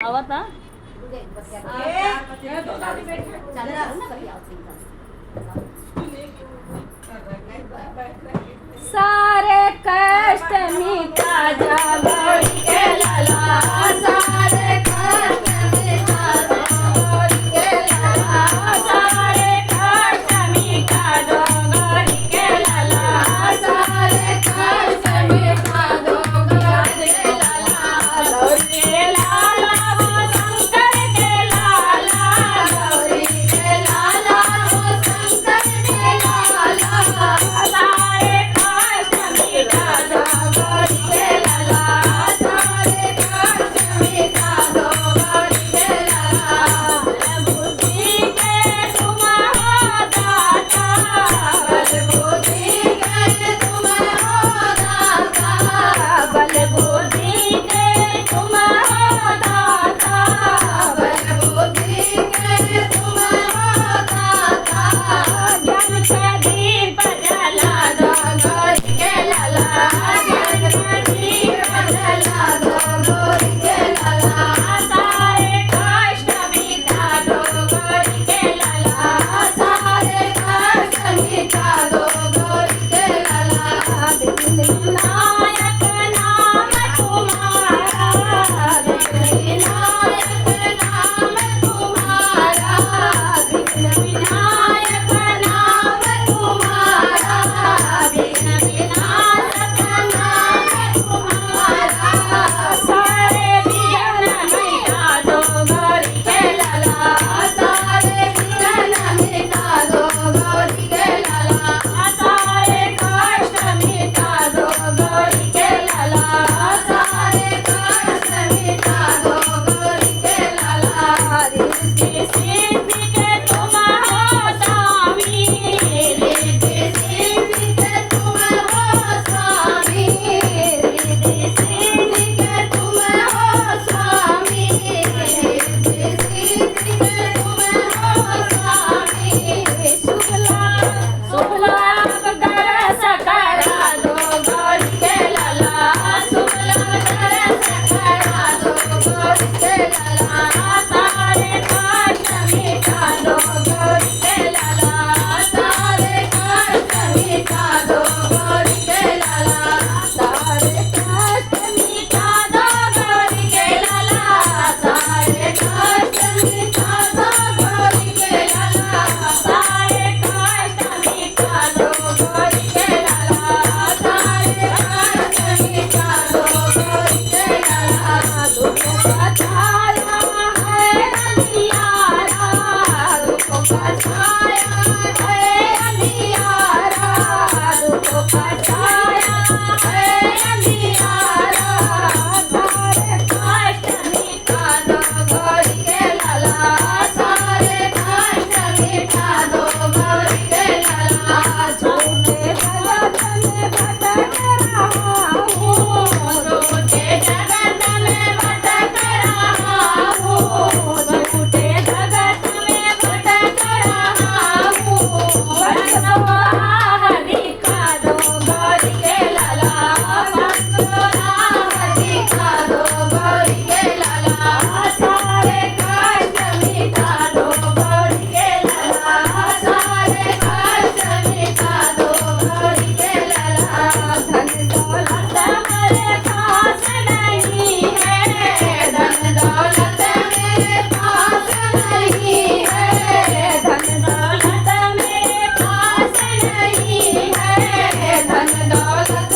आवा था सारे कष्ट मिटा जाओ के लाला सारे कष्ट मिटा जाओ के लाला सारे कष्ट मिटा जाओ के लाला सारे कष्ट मिटा दो के लाला गौरी के लाला वो शंकर के लाला गौरी के लाला वो शंकर के लाला सारे कष्ट मिटा दो गौरी के लाला सारे कष्ट मिटा दो गौरी के लाला बुद्धि के तुम हो दाता बल बुद्धि के तुम हो दाता बल बुद्धि के तुम हो दाता बल बुद्धि के तुम हो दाता ज्ञान का दीप जला दो गौरी के लाला ज्ञान का दीप जला दो गौरी के लाला सारे कष्ट मिटा दो गौरी के लाला सारे कष्ट मिटा दो गौरी के लाला विनायक नाम तुम्हारा विनायक नाम तुम्हारा विनायक नाम तुम्हारा विनायक नाम तुम्हारा सारे विघ्न मिटा दो गौरी के लाला सारे विघ्न मिटा दो गौरी के लाला सारे कष्ट मिटा दो गौरी के लाला सारे कष्ट मिटा दो गौरी के लाला रिद्धि सिद्धि के तुम हो स्वामी रिद्धि सिद्धि के तुम हो स्वामी रिद्धि सिद्धि के तुम हो स्वामी रिद्धि सिद्धि के तुम हो स्वामी शुभ लाभ दरस करा दो गौरी के लाला शुभ लाभ दरस करा दो गौरी के लाला सारे कष्ट मिटा दो गौरी के लाला सारे कष्ट मिटा दो गौरी के लाला सारे कष्ट मिटा दो गौरी के लाला सारे कष्ट मिटा दो गौरी के लाला सारे कष्ट मिटा दो गौरी के लाला सारे कष्ट मिटा दो गौरी के लाला दुख का छाया है अंधियारा दुख का छाया है अंधियारा दुख का छाया है अंधियारा सारे कष्ट मिटा दो गौरी के लाला सारे कष्ट मिटा दो गौरी के लाला झूठे जगत में भटक रहा हूँ झूठे जगत में भटक रहा हूँ झूठे जगत में भटक रहा हूँ बसवाह दिखा दो गौरी के लाला बसवाह दिखा दो गौरी के लाला सारे कष्ट मिटा दो गौरी के लाला सारे कष्ट मिटा दो गौरी के लाला धन दौलत मेरे पास नहीं है धन दौलत मेरे पास नहीं है धन दौलत मेरे पास नहीं है धन दौलत